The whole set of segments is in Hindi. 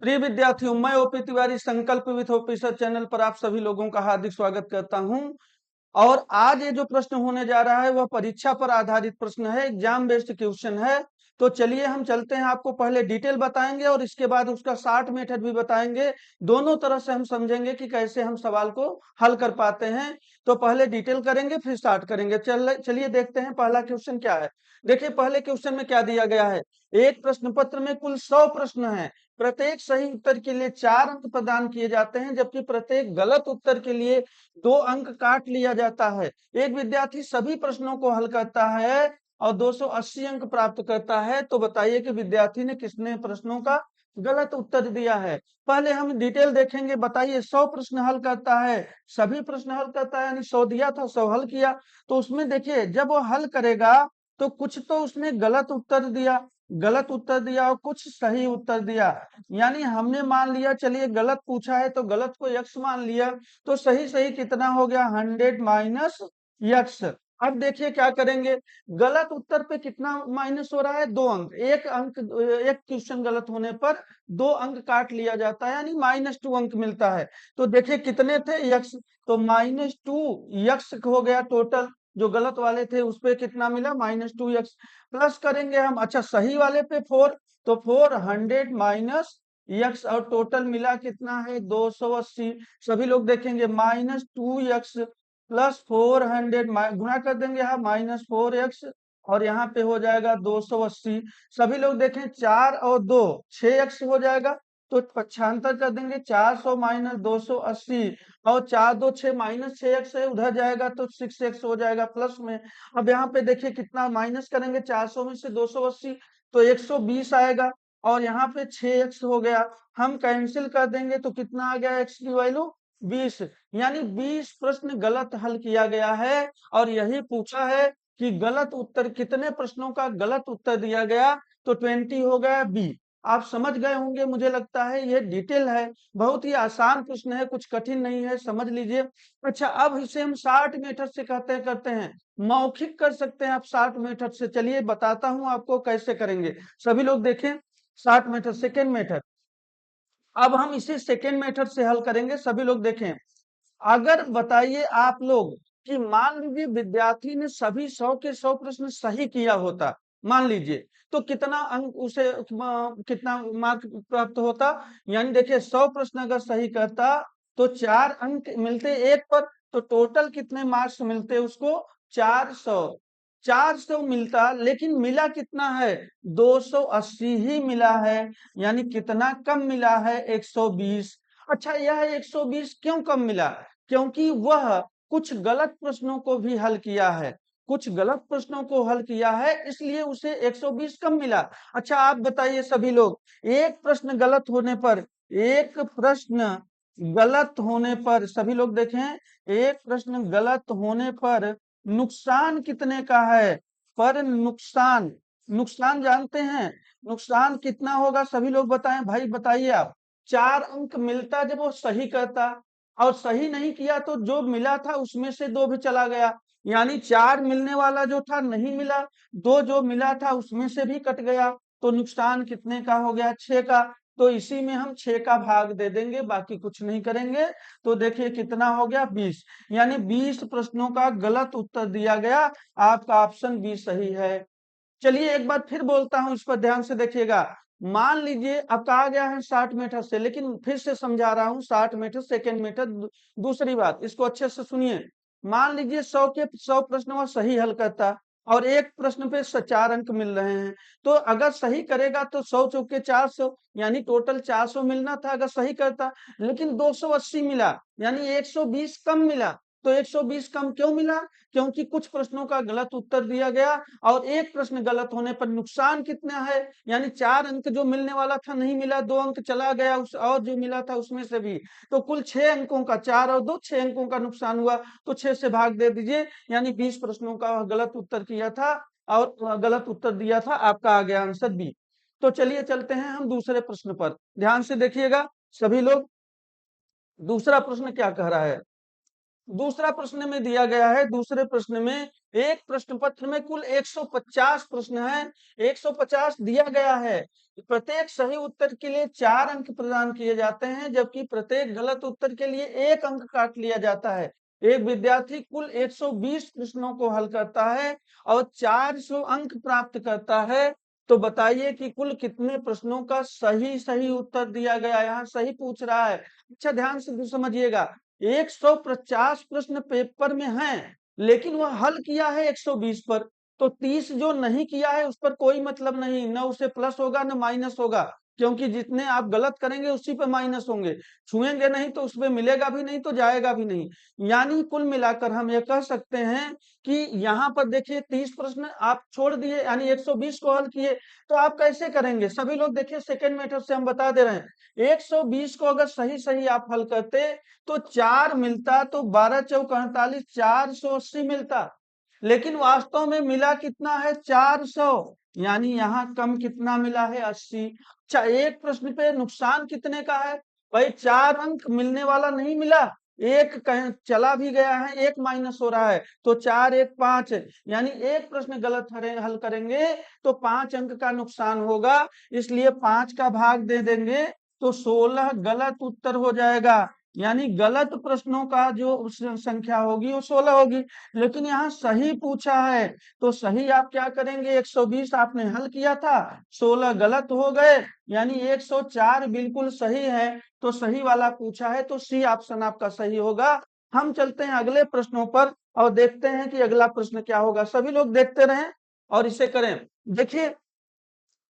प्रिय विद्यार्थियों, मैं ओपी तिवारी संकल्प विथ ओपी सर चैनल पर आप सभी लोगों का हार्दिक स्वागत करता हूं। और आज ये जो प्रश्न होने जा रहा है वह परीक्षा पर आधारित प्रश्न है, एग्जाम बेस्ड क्वेश्चन है। तो चलिए हम चलते हैं, आपको पहले डिटेल बताएंगे और इसके बाद उसका शॉर्ट मेथड भी बताएंगे। दोनों तरह से हम समझेंगे कि कैसे हम सवाल को हल कर पाते हैं। तो पहले डिटेल करेंगे फिर स्टार्ट करेंगे। चलिए देखते हैं पहला क्वेश्चन क्या है। देखिए पहले क्वेश्चन में क्या दिया गया है। एक प्रश्न पत्र में कुल 100 प्रश्न है। प्रत्येक सही उत्तर के लिए 4 अंक प्रदान किए जाते हैं, जबकि प्रत्येक गलत उत्तर के लिए 2 अंक काट लिया जाता है। एक विद्यार्थी सभी प्रश्नों को हल करता है और 280 अंक प्राप्त करता है। तो बताइए कि विद्यार्थी ने कितने प्रश्नों का गलत उत्तर दिया है। पहले हम डिटेल देखेंगे। बताइए 100 प्रश्न हल करता है, सभी प्रश्न हल करता है, यानी 100 दिया था 100 हल किया। तो उसमें देखिए जब वो हल करेगा तो कुछ तो उसने गलत उत्तर दिया और कुछ सही उत्तर दिया। यानी हमने मान लिया, चलिए गलत पूछा है तो गलत को यक्स मान लिया। तो सही सही कितना हो गया, 100 माइनस यक्स। अब देखिए क्या करेंगे, गलत उत्तर पे कितना माइनस हो रहा है, 2 अंक। एक क्वेश्चन गलत होने पर 2 अंक काट लिया जाता है, यानी -2 अंक मिलता है। तो देखिए कितने थे, यक्स। तो -2 यक्स हो गया टोटल। जो गलत वाले थे उस पे कितना मिला, -2 यक्स। प्लस करेंगे हम, अच्छा सही वाले पे 4, तो 400 माइनस यक्स और टोटल मिला कितना है, 280। सभी लोग देखेंगे -2 यक्स प्लस 400 गुणा कर देंगे, हाँ -4 यक्स और यहाँ पे हो जाएगा 280। सभी लोग देखें 4 और 2 6 यक्स हो जाएगा। तो पक्षांतर कर देंगे, 400 माइनस 280 और 4 2 6 -6 यक्स है, उधर जाएगा तो 6 यक्स हो जाएगा प्लस में। अब यहाँ पे देखिए कितना माइनस करेंगे, 400 में से 280 तो 120 आएगा और यहाँ पे 6 यक्स हो गया। हम कैंसिल कर देंगे तो कितना आ गया, एक्स की वैल्यू 20। यानी 20 प्रश्न गलत हल किया गया है और यही पूछा है कि गलत उत्तर कितने प्रश्नों का गलत उत्तर दिया गया। तो 20 हो गया बी। आप समझ गए होंगे, मुझे लगता है ये डिटेल है। बहुत ही आसान प्रश्न है, कुछ कठिन नहीं है, समझ लीजिए। अच्छा अब इसे हम 60 मेथड से करते हैं। मौखिक कर सकते हैं आप 60 मेथड से। चलिए बताता हूं आपको कैसे करेंगे। सभी लोग देखें 60 मेथड, सेकेंड मेथड। अब हम इसे सेकेंड मेथड से हल करेंगे। सभी लोग देखें, अगर बताइए आप लोग कि मान लीजिए विद्यार्थी ने सभी 100 के 100 प्रश्न सही किया होता, मान लीजिए, तो कितना अंक उसे कितना मार्क प्राप्त होता। यानी देखिए 100 प्रश्न अगर सही करता तो 4 अंक मिलते एक पर। तो टोटल कितने मार्क्स मिलते उसको, 400। 400 मिलता, लेकिन मिला कितना है, 280 ही मिला है। यानी कितना कम मिला है, 120। अच्छा यह 120 क्यों कम मिला, क्योंकि वह कुछ गलत प्रश्नों को भी हल किया है। कुछ गलत प्रश्नों को हल किया है, इसलिए उसे 120 कम मिला। अच्छा आप बताइए सभी लोग, एक प्रश्न गलत होने पर, एक प्रश्न गलत होने पर, सभी लोग देखें, एक प्रश्न गलत होने पर नुकसान कितने का है। पर नुकसान, नुकसान जानते हैं, नुकसान कितना होगा, सभी लोग बताएं भाई, बताइए आप। 4 अंक मिलता जब वो सही करता, और सही नहीं किया तो जो मिला था उसमें से 2 भी चला गया। यानी 4 मिलने वाला जो था नहीं मिला, 2 जो मिला था उसमें से भी कट गया। तो नुकसान कितने का हो गया, 6 का। तो इसी में हम 6 का भाग दे देंगे, बाकी कुछ नहीं करेंगे। तो देखिए कितना हो गया, 20। यानी 20 प्रश्नों का गलत उत्तर दिया गया। आपका ऑप्शन बी सही है। चलिए एक बार फिर बोलता हूं, इस पर ध्यान से देखिएगा। मान लीजिए अब कहा गया है 60 मीटर से, लेकिन फिर से समझा रहा हूं, 60 मीटर सेकेंड मीटर। दूसरी बात, इसको अच्छे से सुनिए। मान लीजिए 100 के 100 प्रश्न वह सही हल करता और एक प्रश्न पे 4 अंक मिल रहे हैं। तो अगर सही करेगा तो 100 चौके 400, यानी टोटल 400 मिलना था अगर सही करता। लेकिन 280 मिला, यानी 120 कम मिला। तो 120 कम क्यों मिला, क्योंकि कुछ प्रश्नों का गलत उत्तर दिया गया और एक प्रश्न गलत होने पर नुकसान कितना है, यानी 4 अंक जो मिलने वाला था नहीं मिला, 2 अंक चला गया उस, और जो मिला था उसमें से भी। तो कुल 6 अंकों का, 4 और 2 6 अंकों का नुकसान हुआ। तो 6 से भाग दे दीजिए, यानी 20 प्रश्नों का गलत उत्तर किया था और गलत उत्तर दिया था। आपका आ गया आंसर बी। तो चलिए चलते हैं हम दूसरे प्रश्न पर, ध्यान से देखिएगा सभी लोग। दूसरा प्रश्न क्या कह रहा है, दूसरा प्रश्न में दिया गया है, दूसरे प्रश्न में एक प्रश्न पत्र में कुल 150 प्रश्न है, 150 दिया गया है। प्रत्येक सही उत्तर के लिए 4 अंक प्रदान किए जाते हैं, जबकि प्रत्येक गलत उत्तर के लिए 1 अंक काट लिया जाता है। एक विद्यार्थी कुल 120 प्रश्नों को हल करता है और 400 अंक प्राप्त करता है। तो बताइए कि कुल कितने प्रश्नों का सही सही उत्तर दिया गया, यहाँ सही पूछ रहा है। अच्छा ध्यान से समझिएगा, 150 प्रश्न पेपर में हैं, लेकिन वह हल किया है 120 पर। तो 30 जो नहीं किया है उस पर कोई मतलब नहीं, न उसे प्लस होगा न माइनस होगा, क्योंकि जितने आप गलत करेंगे उसी पे माइनस होंगे। छुएंगे नहीं तो उसमें मिलेगा भी नहीं, तो जाएगा भी नहीं। यानी कुल मिलाकर हम ये कह सकते हैं कि यहाँ पर देखिए 30 प्रश्न आप छोड़ दिए, यानी 120 को हल किए। तो आप कैसे करेंगे? सभी लोग देखिए सेकेंड मेथड से हम बता दे रहे हैं। 120 को अगर सही सही आप हल करते तो 4 मिलता, तो 12 चौक 48, 480 मिलता। लेकिन वास्तव में मिला कितना है? 400। यानी यहाँ कम कितना मिला है? 80। अच्छा, एक प्रश्न पे नुकसान कितने का है? भाई 4 अंक मिलने वाला नहीं मिला, एक कहीं चला भी गया है, एक माइनस हो रहा है, तो 4 1 5, यानी एक प्रश्न गलत हल करेंगे तो 5 अंक का नुकसान होगा। इसलिए 5 का भाग दे देंगे तो 16 गलत उत्तर हो जाएगा। यानी गलत प्रश्नों का जो संख्या होगी वो 16 होगी। लेकिन यहाँ सही पूछा है, तो सही आप क्या करेंगे? 120 आपने हल किया था, 16 गलत हो गए, यानी 104 बिल्कुल सही है। तो सही वाला पूछा है, तो सी ऑप्शन आपका सही होगा। हम चलते हैं अगले प्रश्नों पर और देखते हैं कि अगला प्रश्न क्या होगा। सभी लोग देखते रहें और इसे करें। देखिए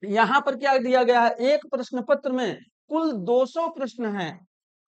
यहाँ पर क्या दिया गया है, एक प्रश्न पत्र में कुल 200 प्रश्न हैं।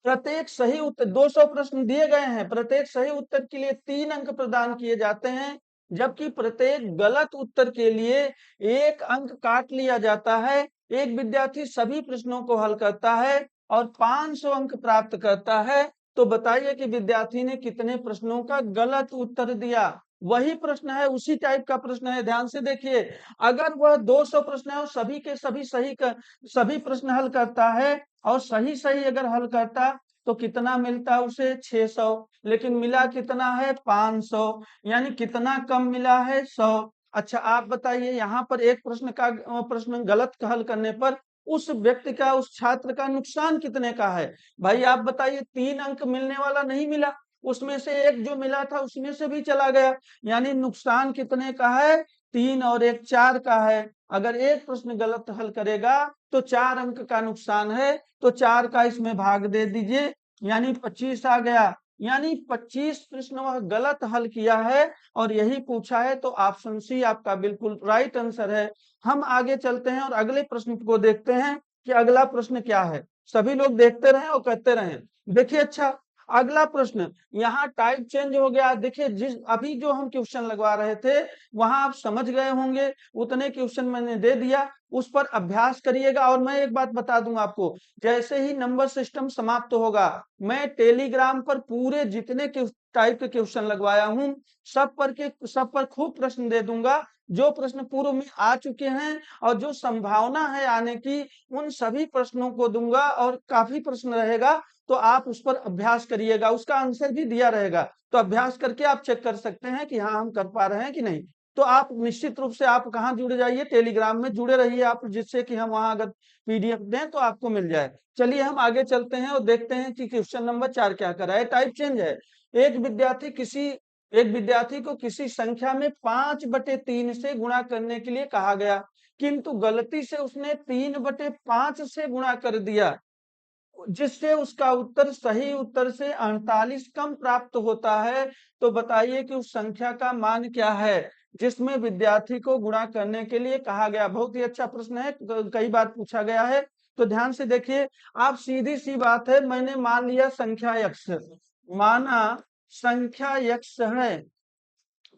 प्रत्येक सही उत्तर, 200 प्रश्न दिए गए हैं, प्रत्येक सही उत्तर के लिए 3 अंक प्रदान किए जाते हैं, जबकि प्रत्येक गलत उत्तर के लिए 1 अंक काट लिया जाता है। एक विद्यार्थी सभी प्रश्नों को हल करता है और 500 अंक प्राप्त करता है। तो बताइए कि विद्यार्थी ने कितने प्रश्नों का गलत उत्तर दिया? वही प्रश्न है, उसी टाइप का प्रश्न है, ध्यान से देखिए। अगर वह 200 प्रश्न है और सभी के सभी सभी प्रश्न हल करता है और सही सही अगर हल करता तो कितना मिलता उसे? 600। लेकिन मिला कितना है? 500। यानी कितना कम मिला है? 100। अच्छा आप बताइए, यहाँ पर एक प्रश्न का प्रश्न गलत हल करने पर उस व्यक्ति का, उस छात्र का नुकसान कितने का है? भाई आप बताइए, 3 अंक मिलने वाला नहीं मिला, उसमें से एक जो मिला था उसमें से भी चला गया, यानी नुकसान कितने का है? 3 और 1 4 का है। अगर एक प्रश्न गलत हल करेगा तो 4 अंक का नुकसान है, तो 4 का इसमें भाग दे दीजिए, यानी 25 आ गया। यानी 25 प्रश्न वह गलत हल किया है और यही पूछा है, तो ऑप्शन सी आपका बिल्कुल राइट आंसर है। हम आगे चलते हैं और अगले प्रश्न को देखते हैं कि अगला प्रश्न क्या है। सभी लोग देखते रहें और कहते रहें। देखिए अच्छा, अगला प्रश्न, यहाँ टाइप चेंज हो गया। देखिए जिस अभी जो हम क्वेश्चन लगवा रहे थे वहां आप समझ गए होंगे, उतने क्वेश्चन मैंने दे दिया, उस पर अभ्यास करिएगा। और मैं एक बात बता दूं आपको, जैसे ही नंबर सिस्टम समाप्त होगा, मैं टेलीग्राम पर पूरे जितने टाइप के क्वेश्चन लगवाया हूं सब पर खूब प्रश्न दे दूंगा। जो प्रश्न पूर्व में आ चुके हैं और जो संभावना है आने की, उन सभी प्रश्नों को दूंगा और काफी प्रश्न रहेगा, तो आप उस पर अभ्यास करिएगा, उसका आंसर भी दिया रहेगा। तो अभ्यास करके आप चेक कर सकते हैं कि हाँ हम कर पा रहे हैं कि नहीं। तो आप निश्चित रूप से आप कहाँ जुड़ जाइए? टेलीग्राम में जुड़े रहिए आप, जिससे कि हम वहां अगर पीडीएफ दें तो आपको मिल जाए। चलिए हम आगे चलते हैं और देखते हैं कि क्वेश्चन नंबर 4 क्या कर रहा है। टाइप चेंज है। एक विद्यार्थी किसी एक विद्यार्थी को किसी संख्या में 5/3 से गुणा करने के लिए कहा गया, किंतु गलती से उसने 3/5 से गुणा कर दिया, जिससे उसका उत्तर सही उत्तर से 48 कम प्राप्त होता है। तो बताइए कि उस संख्या का मान क्या है जिसमें विद्यार्थी को गुणा करने के लिए कहा गया। बहुत ही अच्छा प्रश्न है, कई बार पूछा गया है। तो ध्यान से देखिए, आप सीधी सी बात है, मैंने मान लिया संख्या x, माना संख्या x है,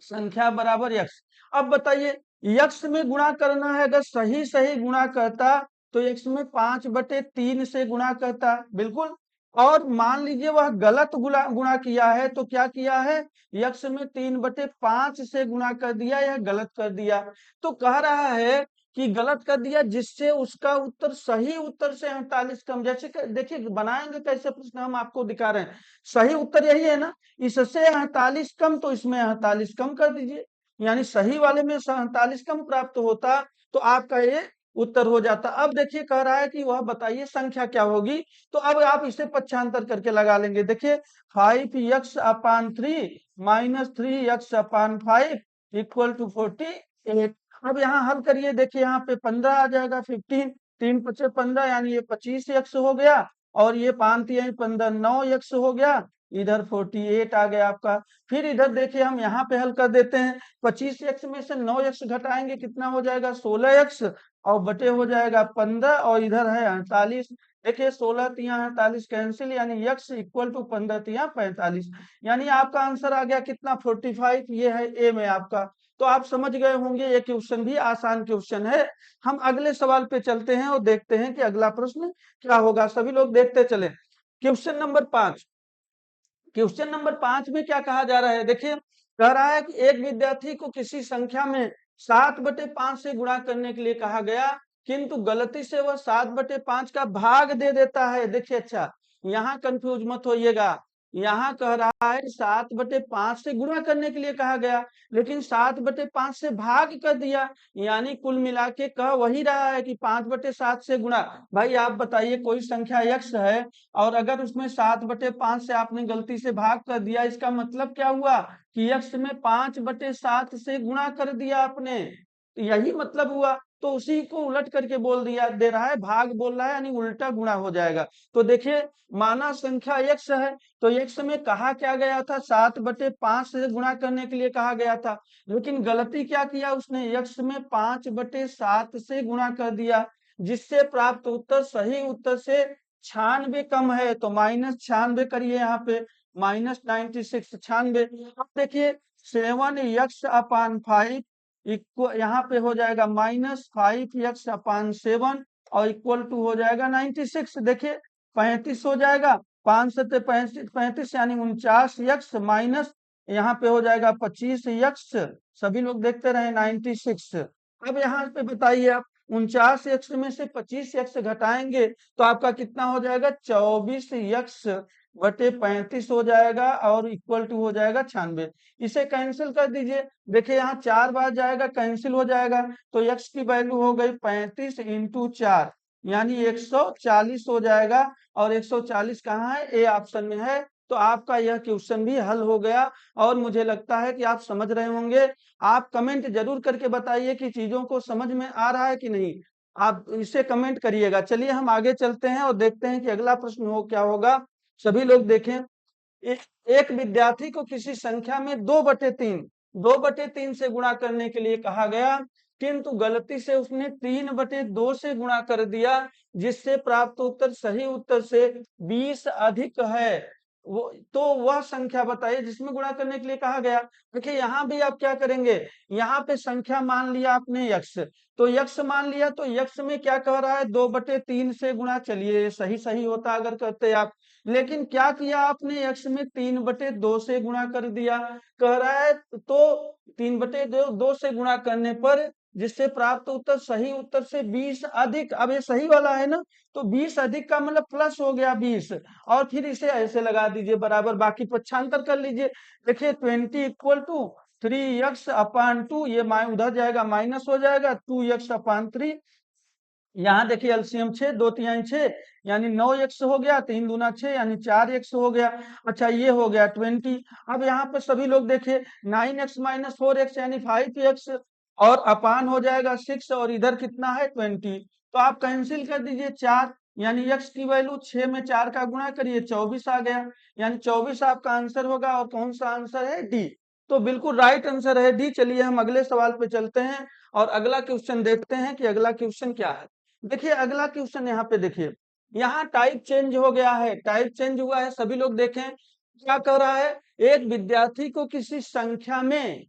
संख्या बराबर x। अब बताइए x में गुणा करना है, अगर सही सही गुणा करता तो x में 5/3 से गुणा करता, बिल्कुल। और मान लीजिए वह गलत गुणा किया है, तो क्या किया है? x में 3/5 से गुणा कर दिया या गलत कर दिया। तो कह रहा है कि गलत कर दिया, जिससे उसका उत्तर सही उत्तर से 48 कम। जैसे देखिए बनाएंगे कैसे प्रश्न, हम आपको दिखा रहे हैं। सही उत्तर यही है ना, इससे 48 कम, तो इसमें 48 कम कर दीजिए, यानी सही वाले में 48 कम प्राप्त होता तो आपका ये उत्तर हो जाता। अब देखिए कह रहा है कि वह बताइए संख्या क्या होगी, तो अब आप इसे पक्षांतर करके लगा लेंगे। देखिए 5x/3 minus 3x/5 equal to 48। अब यहाँ हल करिए, देखिए यहाँ पे 15 आ जाएगा, 15, 3 पचे 15, यानी ये 25x हो गया, और ये 5 3 15, 9x हो गया, इधर 48 आ गया आपका। फिर इधर देखिए हम यहाँ पे हल कर देते हैं, 25x में से 9x घटाएंगे, कितना हो जाएगा 16x, और बटे हो जाएगा 15, और इधर है 48। देखिए 16 तिया 48 कैंसिल, यानी x इक्वल टू 15 तिया 45, यानी आपका आंसर आ गया कितना 45। ये है ए में आपका। तो आप समझ गए होंगे, ये क्वेश्चन भी आसान क्वेश्चन है। हम अगले सवाल पे चलते हैं और देखते हैं कि अगला प्रश्न क्या होगा। सभी लोग देखते चले। Question number 5। क्वेश्चन नंबर 5 में क्या कहा जा रहा है, देखिए कह रहा है कि एक विद्यार्थी को किसी संख्या में 7/5 से गुणा करने के लिए कहा गया, किंतु गलती से वह 7/5 का भाग दे देता है। देखिए अच्छा, यहाँ कंफ्यूज मत होइएगा। यहाँ कह रहा है 7/5 से गुणा करने के लिए कहा गया, लेकिन 7/5 से भाग कर दिया, यानी कुल मिला के कह वही रहा है कि 5/7 से गुणा। भाई आप बताइए, कोई संख्या x है और अगर उसमें 7/5 से आपने गलती से भाग कर दिया, इसका मतलब क्या हुआ कि x में 5/7 से गुणा कर दिया आपने, तो यही मतलब हुआ। तो उसी को उलट करके बोल दिया, दे रहा है भाग बोल रहा है, यानी उल्टा गुणा हो जाएगा। तो देखिए माना संख्या x है, तो x में कहा क्या गया था, 7/5 से गुणा करने के लिए कहा गया था, लेकिन गलती क्या किया उसने, x में 5/7 से गुणा कर दिया, जिससे प्राप्त उत्तर सही उत्तर से 96 कम है। तो -96 करिए, यहाँ पे -96 96। अब देखिए 7x/5 इक्वल, यहाँ पे हो जाएगा -5x/7 और इक्वल टू हो जाएगा 96। देखिए 35 हो जाएगा, 5 सत्ते 35, यानी 49x माइनस यहाँ पे हो जाएगा 25x। सभी लोग देखते रहे 96। अब यहाँ पे बताइए आप, 49x में से 25x घटाएंगे तो आपका कितना हो जाएगा, 24x/35 हो जाएगा, और इक्वल टू हो जाएगा 96। इसे कैंसिल कर दीजिए, देखिए यहाँ 4 बार जाएगा, कैंसिल हो जाएगा, तो x की वैल्यू हो गई 35 × 4, यानी 140 हो जाएगा, और 140 कहाँ है, ए ऑप्शन में है। तो आपका यह क्वेश्चन भी हल हो गया, और मुझे लगता है कि आप समझ रहे होंगे। आप कमेंट जरूर करके बताइए कि चीजों को समझ में आ रहा है कि नहीं, आप इसे कमेंट करिएगा। चलिए हम आगे चलते हैं और देखते हैं कि अगला प्रश्न हो क्या होगा। सभी लोग देखें, एक विद्यार्थी को किसी संख्या में 2/3 से गुणा करने के लिए कहा गया, किंतु गलती से उसने 3/2 से गुणा कर दिया, जिससे प्राप्त उत्तर सही उत्तर से 20 अधिक है। वो तो वह संख्या बताइए जिसमें गुणा करने के लिए कहा गया। देखिए यहाँ भी आप क्या करेंगे, यहाँ पे संख्या मान लिया आपने x, तो x मान लिया, तो x में क्या कह रहा है, 2/3 से गुणा। चलिए सही सही होता अगर करते आप, लेकिन क्या किया आपने, x में 3/2 से गुणा कर दिया। कह रहा है तो 3/2 से गुणा करने पर जिससे प्राप्त उत्तर सही उत्तर से 20 अधिक। अब ये सही वाला है ना, तो 20 अधिक का मतलब प्लस हो गया 20, और फिर इसे ऐसे लगा दीजिए बराबर, बाकी पक्षांतर कर लीजिए। देखिए 20 इक्वल टू 3x/2, ये उधर जाएगा माइनस हो जाएगा 2x/3। यहाँ देखिए एलसीएम 6, 2 3 6, यानी 9x हो गया, 3 दूना 6, यानी 4x हो गया। अच्छा ये हो गया 20। अब यहाँ पे सभी लोग देखिए 9x - 4x यानी 5x, और अपान हो जाएगा 6, और इधर कितना है 20, तो आप कैंसिल कर दीजिए 4, यानी x की वैल्यू 6 में 4 का गुणा करिए 24 आ गया, यानी 24 आपका आंसर होगा। और कौन सा आंसर है, डी। तो बिल्कुल राइट आंसर है डी। चलिए हम अगले सवाल पे चलते हैं और अगला क्वेश्चन देखते हैं कि अगला क्वेश्चन क्या है। देखिए अगला क्वेश्चन यहाँ पे देखिए, यहाँ टाइप चेंज हो गया है, टाइप चेंज हुआ है। सभी लोग देखें क्या कर रहा है, एक विद्यार्थी को किसी संख्या में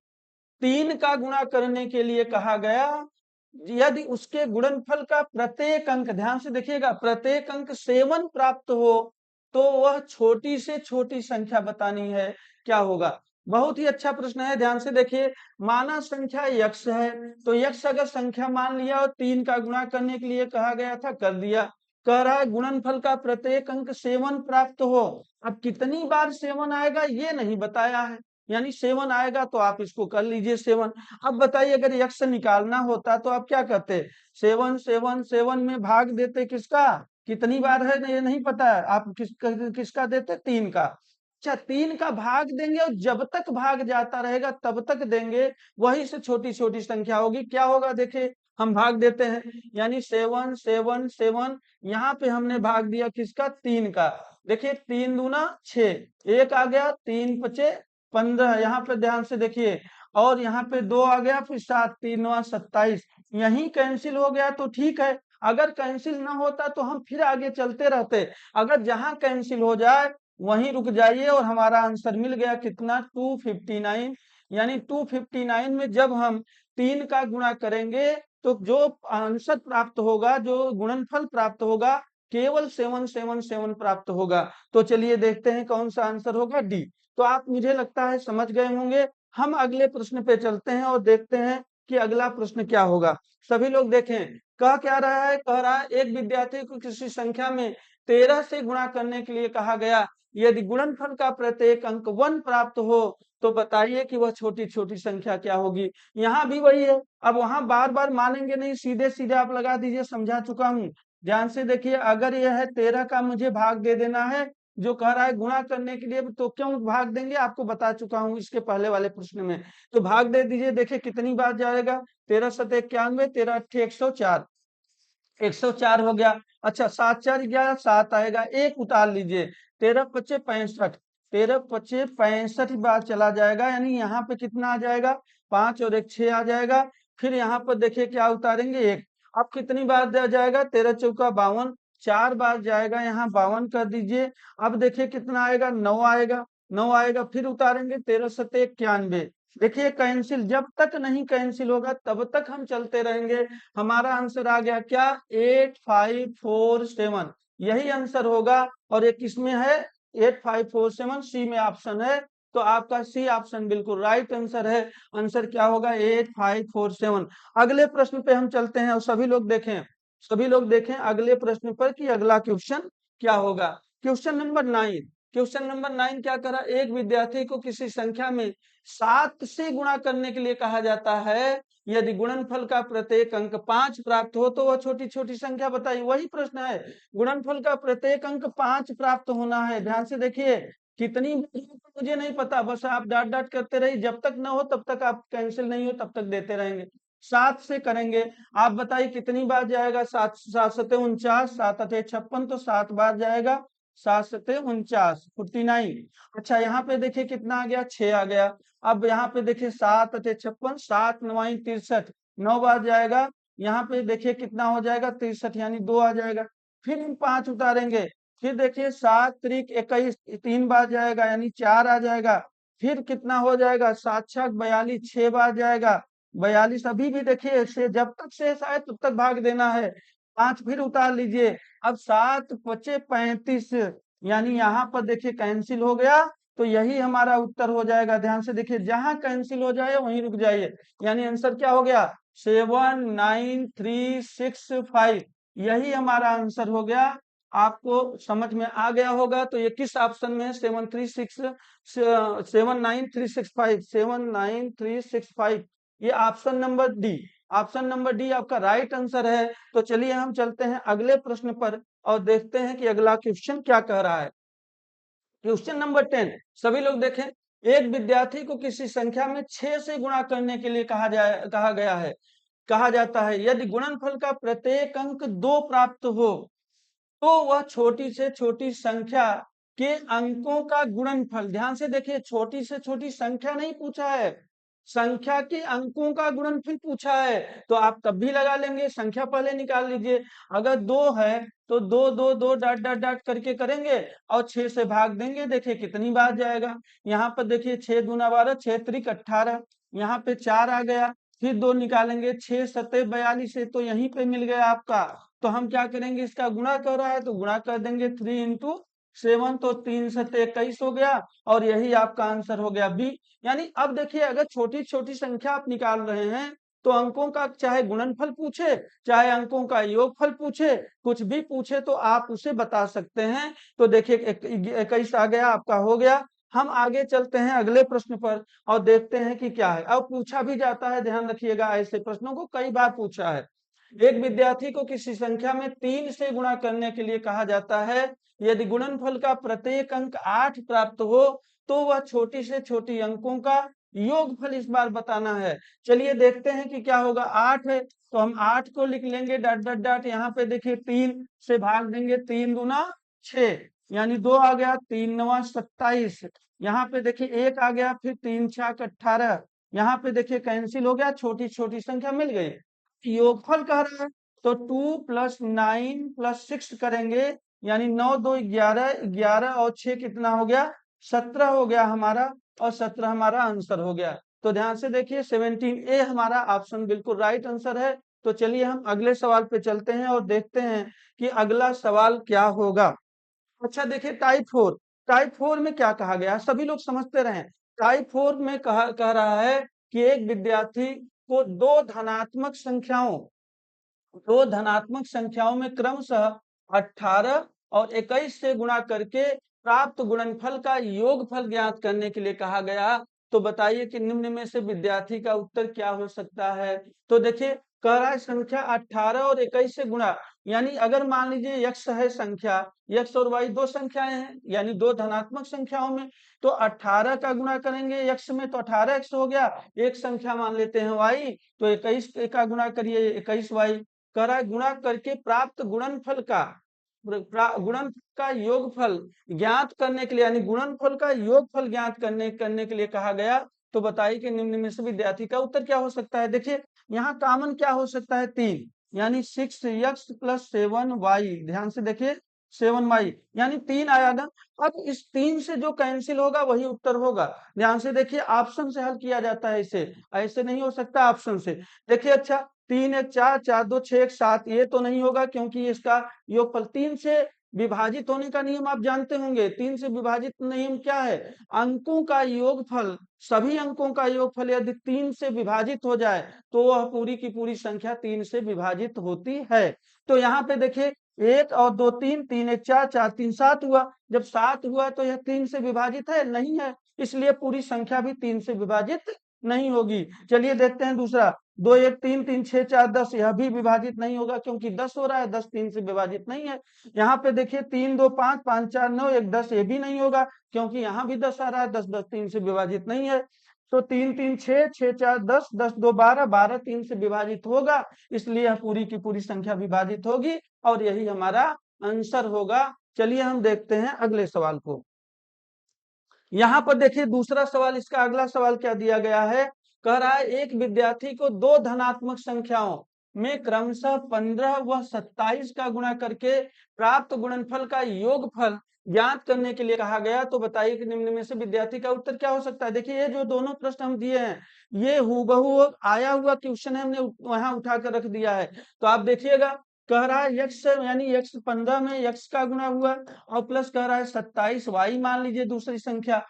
3 का गुणा करने के लिए कहा गया, यदि उसके गुणनफल का प्रत्येक अंक, ध्यान से देखिएगा, प्रत्येक अंक 7 प्राप्त हो, तो वह छोटी से छोटी संख्या बतानी है, क्या होगा। बहुत ही अच्छा प्रश्न है, ध्यान से देखिए। माना संख्या यक्ष है, तो यक्ष अगर संख्या मान लिया और 3 का गुणा करने के लिए कहा गया था, कर दिया। कह रहा है गुणनफल का प्रत्येक अंक 7 प्राप्त हो। अब कितनी बार 7 आएगा ये नहीं बताया है, यानी 7 आएगा तो आप इसको कर लीजिए 7। अब बताइए अगर यक्ष निकालना होता तो आप क्या करते? 7 7 7 में भाग देते किसका? कितनी बार है ये नहीं पता है, आप किसका देते? 3 का। अच्छा, 3 का भाग देंगे और जब तक भाग जाता रहेगा तब तक देंगे, वही से छोटी छोटी संख्या होगी। क्या होगा देखिए, हम भाग देते हैं, यानी 7 7 7, यहाँ पे हमने भाग दिया किसका? 3 का। देखिए 3 दूना 6, 1 आ गया, 3 पचे 15, यहाँ पे ध्यान से देखिए। और यहाँ पे 2 आ गया, फिर 7, 3 27, यही कैंसिल हो गया तो ठीक है। अगर कैंसिल ना होता तो हम फिर आगे चलते रहते। अगर जहां कैंसिल हो जाए वहीं रुक जाइए, और हमारा आंसर मिल गया कितना? 259। यानी 259 में जब हम 3 का गुणा करेंगे तो जो आंसर प्राप्त होगा, जो गुणनफल प्राप्त होगा, केवल 777 प्राप्त होगा। तो चलिए देखते हैं कौन सा आंसर होगा, डी। तो आप मुझे लगता है समझ गए होंगे। हम अगले प्रश्न पे चलते हैं और देखते हैं कि अगला प्रश्न क्या होगा। सभी लोग देखें, कह क्या रहा है? कह रहा है एक विद्यार्थी को किसी संख्या में 13 से गुणा करने के लिए कहा गया। यदि गुणनफल का प्रत्येक अंक 1 प्राप्त हो तो बताइए कि वह छोटी छोटी संख्या क्या होगी। यहाँ भी वही है, अब वहां बार बार मानेंगे नहीं, सीधे सीधे आप लगा दीजिए, समझा चुका हूँ। ध्यान से देखिए, अगर यह है 13 का मुझे भाग दे देना है, जो कह रहा है गुणा करने के लिए, तो क्यों भाग देंगे आपको बता चुका हूँ इसके पहले वाले प्रश्न में। तो भाग दे दीजिए, देखिए कितनी बार जाएगा? 13 सत 91, 13 अट्ठे 104, 104 हो गया। अच्छा, 7 4 11, 7 आएगा, एक उतार लीजिए, 13 पच्चे 65, 13 पच्चे 65 बार चला जाएगा, यानी यहाँ पे कितना आ जाएगा? 5 और 1 6 आ जाएगा। फिर यहाँ पर देखिए क्या उतारेंगे? 1। अब कितनी बार दिया जाएगा? 13 चौका 52, 4 बार जाएगा, यहाँ 52 कर दीजिए। अब देखिए कितना आएगा? 9 आएगा, 9 आएगा, फिर उतारेंगे, 13 सत्ते 91। देखिए कैंसिल, जब तक नहीं कैंसिल होगा तब तक हम चलते रहेंगे। हमारा आंसर आ गया क्या? 8547, यही आंसर होगा। और ये किसमें है? 8547 सी में ऑप्शन है। तो आपका सी ऑप्शन बिल्कुल राइट आंसर है। आंसर क्या होगा? 8547। अगले प्रश्न पे हम चलते हैं और सभी लोग देखें, सभी लोग देखें अगले प्रश्न पर कि अगला क्वेश्चन क्या होगा। Question number 9। क्वेश्चन नंबर 9 क्या करा? एक विद्यार्थी को किसी संख्या में 7 से गुणा करने के लिए कहा जाता है। यदि गुणनफल का प्रत्येक अंक 5 प्राप्त हो तो वह छोटी छोटी संख्या बताइए। वही प्रश्न है, गुणनफल का प्रत्येक अंक 5 प्राप्त होना है। ध्यान से देखिए, कितनी मुझे नहीं पता, बस आप डाट डाट करते रहिए, जब तक ना हो तब तक आप कैंसिल नहीं हो तब तक देते रहेंगे। 7 से करेंगे, आप बताइए कितनी बार जाएगा? 7 7 सते 49, 7 अठे 56, तो 7 बार जाएगा, 7 सते 49, 49। अच्छा, यहाँ पे देखिए कितना आ गया? 6 आ गया। अब यहाँ पे देखिए 7 अठे 56, 7 9 63, 9 बार जाएगा, यहाँ पे देखिए कितना हो जाएगा? 63, यानी 2 आ जाएगा। फिर हम 5 उतारेंगे, फिर देखिए 7 त्रिक 21, 3 बार जाएगा, यानी 4 आ जाएगा। फिर कितना हो जाएगा? 7 छक 42, 6 बार जाएगा, 42। अभी भी देखिए से जब तक शेष आए तब तक भाग देना है। 5 फिर उतार लीजिए। अब 7 पचे 35, यानी यहाँ पर देखिए कैंसिल हो गया, तो यही हमारा उत्तर हो जाएगा। ध्यान से देखिए, जहां कैंसिल हो जाए वहीं रुक जाइए, यानी आंसर क्या हो गया? 79365, यही हमारा आंसर हो गया। आपको समझ में आ गया होगा। तो ये किस ऑप्शन में है? 79365, 79365, ये option number D. Option number D आपका राइट आंसर है। तो चलिए हम चलते हैं अगले प्रश्न पर और देखते हैं कि अगला क्वेश्चन क्या कह रहा है। क्वेश्चन नंबर 10, सभी लोग देखें। एक विद्यार्थी को किसी संख्या में 6 से गुणा करने के लिए कहा गया है, कहा जाता है यदि गुणनफल का प्रत्येक अंक 2 प्राप्त हो तो वह छोटी से छोटी संख्या के अंकों का गुणनफल। ध्यान से देखिए, छोटी से छोटी संख्या नहीं पूछा है, संख्या के अंकों का गुणनफल पूछा है। तो आप तब भी लगा लेंगे, संख्या पहले निकाल लीजिए। अगर 2 है तो 2 2 2 डाट डाट डाट करके करेंगे और 6 से भाग देंगे, देखिए कितनी बार जाएगा। यहाँ पर देखिए 6 दूना 12, 6 त्रिक 18, यहाँ पे 4 आ गया। फिर 2 निकालेंगे, 6 सत्ते 42 से, तो यहीं पे मिल गया आपका। तो हम क्या करेंगे? इसका गुणा कर रहा है तो गुणा कर देंगे, 3 इंटू 7 तो 3 7 21 हो गया और यही आपका आंसर हो गया बी। यानी अब देखिए अगर छोटी छोटी संख्या आप निकाल रहे हैं तो अंकों का चाहे गुणनफल पूछे चाहे अंकों का योगफल पूछे कुछ भी पूछे तो आप उसे बता सकते हैं। तो देखिए 21 आ गया आपका हो गया। हम आगे चलते हैं अगले प्रश्न पर और देखते हैं कि क्या है। अब पूछा भी जाता है, ध्यान रखिएगा, ऐसे प्रश्नों को कई बार पूछा है। एक विद्यार्थी को किसी संख्या में 3 से गुणा करने के लिए कहा जाता है। यदि गुणनफल का प्रत्येक अंक 8 प्राप्त हो तो वह छोटी से छोटी अंकों का योगफल इस बार बताना है। चलिए देखते हैं कि क्या होगा। 8 है तो हम 8 को लिख लेंगे डॉट डॉट डॉट, यहाँ पे देखिए 3 से भाग देंगे, 3 दूना 6 यानी 2 आ गया, 3 नवा 27। यहाँ पे देखिए 1 आ गया, फिर 3 छक 18। यहाँ पे देखिए कैंसिल हो गया, छोटी छोटी संख्या मिल गई। योगफल कह रहा है तो 2 + 9 + 6 करेंगे यानी 9 2 11, 11 और 6 कितना हो गया, 17 हो गया हमारा, और 17 हमारा आंसर हो गया। तो ध्यान से देखिए 17 ए हमारा ऑप्शन बिल्कुल राइट आंसर है। तो चलिए हम अगले सवाल पे चलते हैं और देखते हैं कि अगला सवाल क्या होगा। अच्छा देखिए टाइप 4 में क्या कहा गया, सभी लोग समझते रहे। टाइप 4 में कह रहा है कि एक विद्यार्थी को दो धनात्मक संख्याओं में क्रमशः 18 और 21 से गुणा करके प्राप्त गुणनफल का योगफल ज्ञात करने के लिए कहा गया। तो बताइए कि निम्न में से विद्यार्थी का उत्तर क्या हो सकता है। तो देखिए कह रहा है संख्या 18 और 21 से गुणा, यानी अगर मान लीजिए यक्स है संख्या, यक्स और वाई दो संख्याएं हैं यानी दो धनात्मक संख्याओं में, तो 18 का गुणा करेंगे यक्स में तो 18 एक्स हो गया। एक संख्या मान लेते हैं वाई, तो 21 का गुणा करिए 21 वाई। कह रहा है गुणा करके प्राप्त गुणनफल का योगफल ज्ञात करने के लिए, यानी गुणनफल का योगफल ज्ञात करने के लिए कहा गया। तो बताइए कि निम्न में से विद्यार्थी का उत्तर क्या हो सकता है। देखिए यहाँ कॉमन क्या हो सकता है, 3 यानी 6x + 7y। ध्यान से देखिए 7y यानी 3 आया ना। अब इस 3 से जो कैंसिल होगा वही उत्तर होगा। ध्यान से देखिए ऑप्शन से हल किया जाता है इसे, ऐसे नहीं हो सकता ऑप्शन से। देखिए अच्छा 3 1 4, 4 2 6 1 7, ये तो नहीं होगा क्योंकि इसका योगफल 3 से विभाजित होने का नियम आप जानते होंगे। 3 से विभाजित नियम क्या है, अंकों का योगफल, सभी अंकों का योगफल यदि 3 से विभाजित हो जाए तो वह पूरी की पूरी संख्या 3 से विभाजित होती है। तो यहाँ पे देखिए 1 और 2 3, 3 1 4, 4 3 7 हुआ। जब 7 हुआ तो यह 3 से विभाजित है नहीं है, इसलिए पूरी संख्या भी 3 से विभाजित नहीं होगी। चलिए देखते हैं दूसरा, 2 1 3, 3 6 4 10, यह भी विभाजित नहीं होगा क्योंकि 10 हो रहा है, 10 3 से विभाजित नहीं है। यहाँ पे देखिए 3 2 5, 5 4 9, 1 10, ये भी नहीं होगा क्योंकि यहाँ भी 10 आ रहा है, 10 10 3 से विभाजित नहीं है। तो 3 3 6, 6 4 10, 10 2 12, 12 3 से विभाजित होगा, इसलिए यह पूरी की पूरी संख्या विभाजित होगी और यही हमारा आंसर होगा। चलिए हम देखते हैं अगले सवाल को। यहाँ पर देखिए दूसरा सवाल, इसका अगला सवाल क्या दिया गया है, कह रहा है एक विद्यार्थी को दो धनात्मक संख्याओं में क्रमशः 15 व 27 का गुणा करके प्राप्त गुणनफल का योगफल ज्ञात करने के लिए कहा गया। तो बताइए कि निम्न में से विद्यार्थी का उत्तर क्या हो सकता है। देखिए ये जो दोनों प्रश्न हम दिए हैं ये हूबहू आया हुआ क्वेश्चन है, हमने वहां उठा कर रख दिया है। तो आप देखिएगा कह रहा है यक्स यानी यक्स 15 में यक्स का गुणा हुआ और प्लस कह रहा है 27 वाई मान लीजिए दूसरी संख्या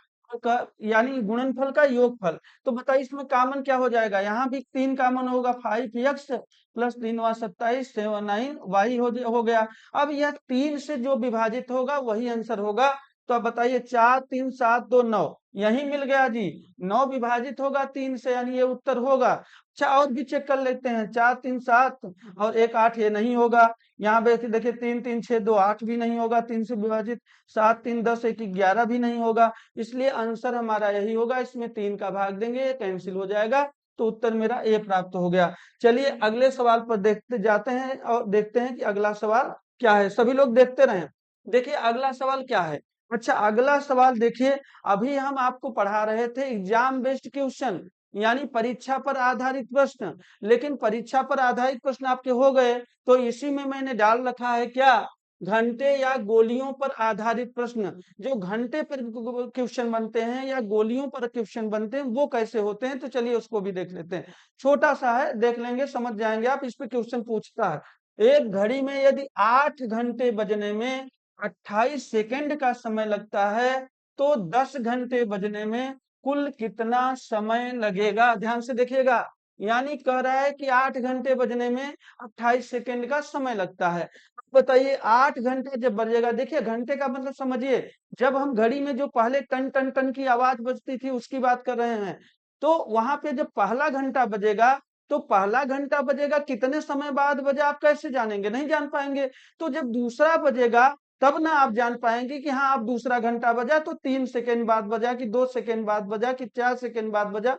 यानी गुणनफल का योगफल। तो बताइए इसमें कॉमन क्या हो जाएगा, यहाँ भी 3 कॉमन होगा, 5x + 3 वा 27 7 9 वाई हो गया। अब यह 3 से जो विभाजित होगा वही आंसर होगा। तो अब बताइए 4 3 7 2 9, यही मिल गया जी, 9 विभाजित होगा 3 से यानी ये उत्तर होगा। अच्छा और भी चेक कर लेते हैं, 4 3 7 और 1 8, ये नहीं होगा। यहाँ पे देखिए 3 3 6 2 8 भी नहीं होगा 3 से विभाजित, 7 3 10 1 11 भी नहीं होगा, इसलिए आंसर हमारा यही होगा। इसमें 3 का भाग देंगे, ये कैंसिल हो जाएगा, तो उत्तर मेरा ए प्राप्त हो गया। चलिए अगले सवाल पर देखते जाते हैं और देखते हैं कि अगला सवाल क्या है। सभी लोग देखते रहें। देखिए अगला सवाल क्या है। अच्छा अगला सवाल देखिए, अभी हम आपको पढ़ा रहे थे एग्जाम बेस्ड क्वेश्चन यानी परीक्षा पर आधारित प्रश्न, लेकिन परीक्षा पर आधारित प्रश्न आपके हो गए तो इसी में मैंने डाल रखा है क्या, घंटे या गोलियों पर आधारित प्रश्न। जो घंटे पर क्वेश्चन बनते हैं या गोलियों पर क्वेश्चन बनते हैं वो कैसे होते हैं, तो चलिए उसको भी देख लेते हैं। छोटा सा है, देख लेंगे समझ जाएंगे आप। इस पे क्वेश्चन पूछता है एक घड़ी में यदि 8 घंटे बजने में 28 सेकंड का समय लगता है, तो 10 घंटे बजने में कुल कितना समय लगेगा? ध्यान से देखिएगा, यानी कह रहा है कि 8 घंटे बजने में 28 सेकंड का समय लगता है। अब बताइए 8 घंटे जब बजेगा, देखिए घंटे का मतलब समझिए, जब हम घड़ी में जो पहले टन टन टन की आवाज बजती थी उसकी बात कर रहे हैं। तो वहां पे जब पहला घंटा बजेगा, तो पहला घंटा बजेगा कितने समय बाद बजा आप कैसे जानेंगे? नहीं जान पाएंगे। तो जब दूसरा बजेगा तब ना आप जान पाएंगे कि हाँ अब दूसरा घंटा बजा, तो 3 सेकंड बाद बजा कि 2 सेकंड बाद बजा कि 4 सेकंड बाद बजा।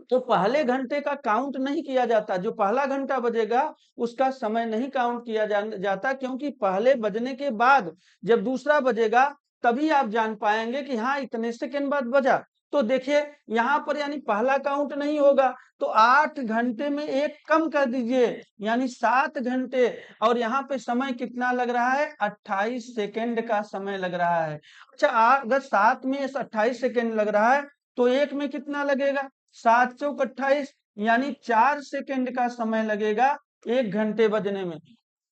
तो पहले घंटे का काउंट नहीं किया जाता, जो पहला घंटा बजेगा उसका समय नहीं काउंट किया जाता, क्योंकि पहले बजने के बाद जब दूसरा बजेगा तभी आप जान पाएंगे कि हाँ इतने सेकंड बाद बजा। तो देखिए यहाँ पर यानी पहला काउंट नहीं होगा, तो 8 घंटे में एक कम कर दीजिए, यानी 7 घंटे। और यहाँ पे समय कितना लग रहा है? 28 सेकंड का समय लग रहा है। अच्छा अगर 7 में 28 सेकंड लग रहा है, तो एक में कितना लगेगा? 7 चौक 28, यानी 4 सेकंड का समय लगेगा 1 घंटे बजने में।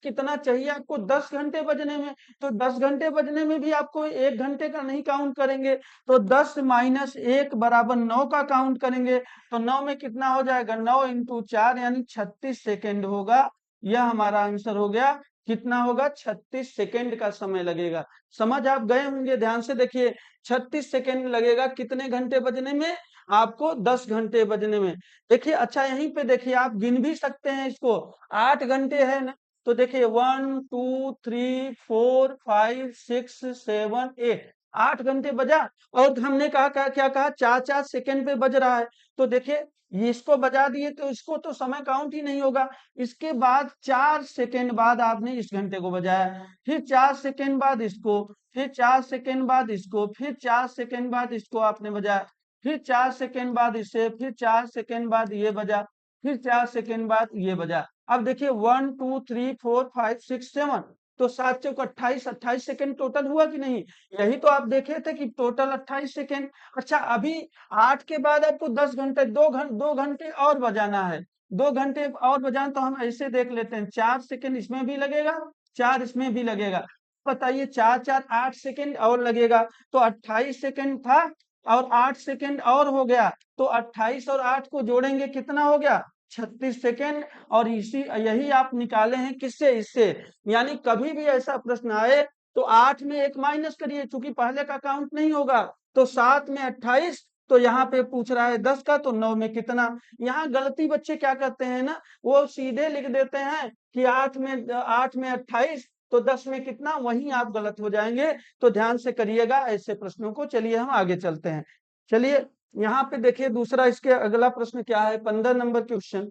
कितना चाहिए आपको? 10 घंटे बजने में। तो 10 घंटे बजने में भी आपको 1 घंटे का नहीं काउंट करेंगे, तो 10 माइनस 1 बराबर 9 का काउंट करेंगे। तो 9 में कितना हो जाएगा? 9 इंटू 4 यानी 36 सेकंड होगा। यह हमारा आंसर हो गया। कितना होगा? 36 सेकंड का समय लगेगा। समझ आप गए होंगे। ध्यान से देखिए, 36 सेकंड लगेगा कितने घंटे बजने में? आपको 10 घंटे बजने में। देखिए अच्छा यहीं पे देखिए, आप गिन भी सकते हैं इसको। 8 घंटे है ना, तो देखिए 1 2 3 4 5 6 7 8, 8 घंटे बजा। और हमने क्या कहा? 4 4 सेकंड पे बज रहा है। तो देखिए ये इसको बजा दिए, तो इसको तो समय काउंट ही नहीं होगा। इसके बाद 4 सेकंड बाद आपने इस घंटे को बजाया, फिर 4 सेकंड बाद इसको, फिर 4 सेकंड बाद इसको, फिर 4 सेकंड बाद इसको आपने बजाया, फिर 4 सेकंड बाद इसे, फिर 4 सेकंड बाद ये बजा, फिर 4 सेकंड बाद ये बजा। अब देखिए 1 2 3 4 5 6 7, तो 7 चौक 28, 28 सेकंड टोटल हुआ कि नहीं? यही तो आप देखे थे कि टोटल 28 सेकंड। अच्छा अभी 8 के बाद आपको 10 घंटे, 2 घंटे और बजाना है। 2 घंटे और बजाना, तो हम ऐसे देख लेते हैं, 4 सेकंड इसमें भी लगेगा, 4 इसमें भी लगेगा। बताइए 4 4 8 सेकंड और लगेगा, तो 28 सेकंड था और 8 सेकंड और हो गया, तो 28 और 8 को जोड़ेंगे कितना हो गया? 36 सेकंड। और इसी यही आप निकाले हैं किससे? इससे। यानी कभी भी ऐसा प्रश्न आए तो 8 में 1 माइनस करिए, चूंकि पहले का काउंट नहीं होगा। तो 7 में 28, तो यहाँ पे पूछ रहा है 10 का, तो 9 में कितना? यहाँ गलती बच्चे क्या करते हैं ना, वो सीधे लिख देते हैं कि 8 में 28, तो 10 में कितना? वहीं आप गलत हो जाएंगे। तो ध्यान से करिएगा ऐसे प्रश्नों को। चलिए हम आगे चलते हैं। चलिए यहाँ पे देखिए दूसरा, इसके अगला प्रश्न क्या है? 15 नंबर क्वेश्चन,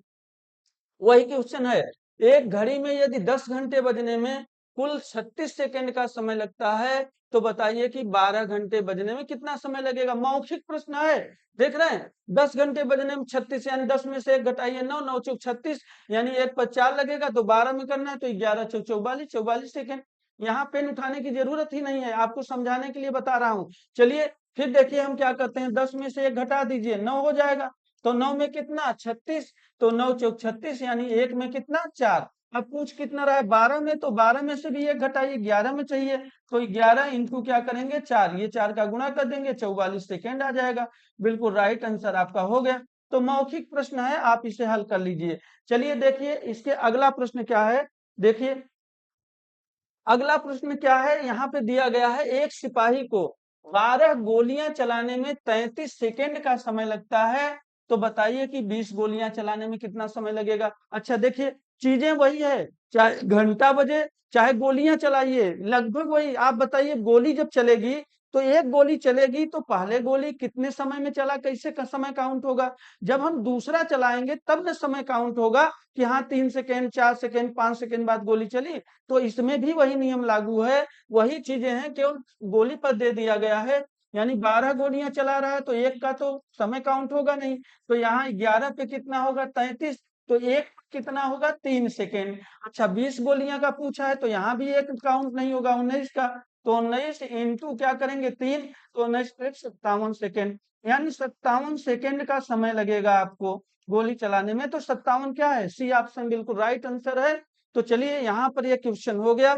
वही क्वेश्चन है। एक घड़ी में यदि 10 घंटे बजने में कुल 36 सेकंड का समय लगता है, तो बताइए कि 12 घंटे बजने में कितना समय लगेगा? मौखिक प्रश्न है। देख रहे हैं, 10 घंटे बजने में 36, यानी 10 में से 1 घटाइए, 9 9 चौक 36, यानी 1 पर 4 लगेगा, तो 12 में करना है, तो 11 चौक 44, 44 सेकंड। यहाँ पेन उठाने की जरूरत ही नहीं है, आपको समझाने के लिए बता रहा हूँ। चलिए फिर देखिए हम क्या करते हैं, 10 में से 1 घटा दीजिए, 9 हो जाएगा। तो 9 में कितना? 36, तो 9 चौक 36, यानी 1 में कितना? 4। अब पूछ कितना रहा है? 12 में, तो 12 में से भी 1 घटाइए, 11 में चाहिए, तो 11 इंटू क्या करेंगे? 4, ये 4 का गुणा कर देंगे, 44 सेकंड आ जाएगा। बिल्कुल राइट आंसर आपका हो गया। तो मौखिक प्रश्न है, आप इसे हल कर लीजिए। चलिए देखिए इसके अगला प्रश्न क्या है। देखिए अगला प्रश्न क्या है, यहाँ पे दिया गया है एक सिपाही को 12 गोलियां चलाने में 33 सेकंड का समय लगता है, तो बताइए कि 20 गोलियां चलाने में कितना समय लगेगा? अच्छा देखिए चीजें वही है, चाहे घंटा बजे चाहे गोलियां चलाइए, लगभग वही। आप बताइए गोली जब चलेगी, तो एक गोली चलेगी तो पहले गोली कितने समय में चला, कैसे का समय काउंट होगा? जब हम दूसरा चलाएंगे तब न समय काउंट होगा कि हाँ 3 सेकंड, 4 सेकंड, 5 सेकंड बाद गोली चली। तो इसमें भी वही नियम लागू है, वही चीजें हैं, केवल गोली पर दे दिया गया है। यानी 12 गोलियां चला रहा है, तो एक का तो समय काउंट होगा नहीं। तो यहाँ 11 पे कितना होगा? 33, तो एक कितना होगा? 3 सेकंड। अच्छा 20 गोलियां का पूछा है, तो यहाँ भी एक काउंट नहीं होगा, 19 का। तो 19 इंटू क्या करेंगे? 3, तो 19 57 सेकंड, यानी 57 सेकंड का समय लगेगा आपको गोली चलाने में। तो 57 क्या है? सी ऑप्शन बिल्कुल राइट आंसर है। तो चलिए यहाँ पर यह क्वेश्चन हो गया।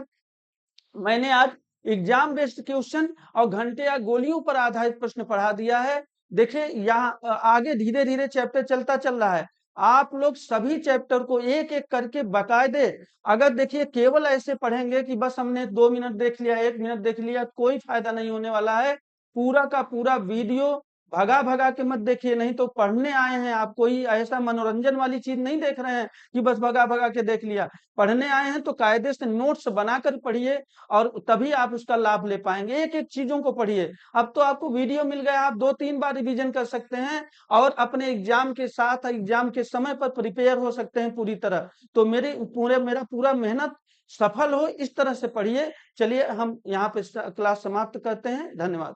मैंने आज एग्जाम बेस्ड क्वेश्चन और घंटे या गोलियों पर आधारित प्रश्न पढ़ा दिया है। देखिए यहाँ आगे धीरे धीरे चैप्टर चलता चल रहा है। आप लोग सभी चैप्टर को एक एक करके बकायदे, अगर देखिए केवल ऐसे पढ़ेंगे कि बस हमने 2 मिनट देख लिया, 1 मिनट देख लिया, कोई फायदा नहीं होने वाला है। पूरा का पूरा वीडियो भगा भगा के मत देखिए, नहीं तो पढ़ने आए हैं आप, कोई ऐसा मनोरंजन वाली चीज नहीं देख रहे हैं कि बस भगा भगा के देख लिया। पढ़ने आए हैं तो कायदे से नोट्स बनाकर पढ़िए और तभी आप उसका लाभ ले पाएंगे। एक एक चीजों को पढ़िए। अब तो आपको वीडियो मिल गया, आप 2-3 बार रिवीजन कर सकते हैं और अपने एग्जाम के साथ एग्जाम के समय पर प्रिपेयर हो सकते हैं पूरी तरह। तो मेरा पूरा मेहनत सफल हो, इस तरह से पढ़िए। चलिए हम यहाँ पे क्लास समाप्त करते हैं। धन्यवाद।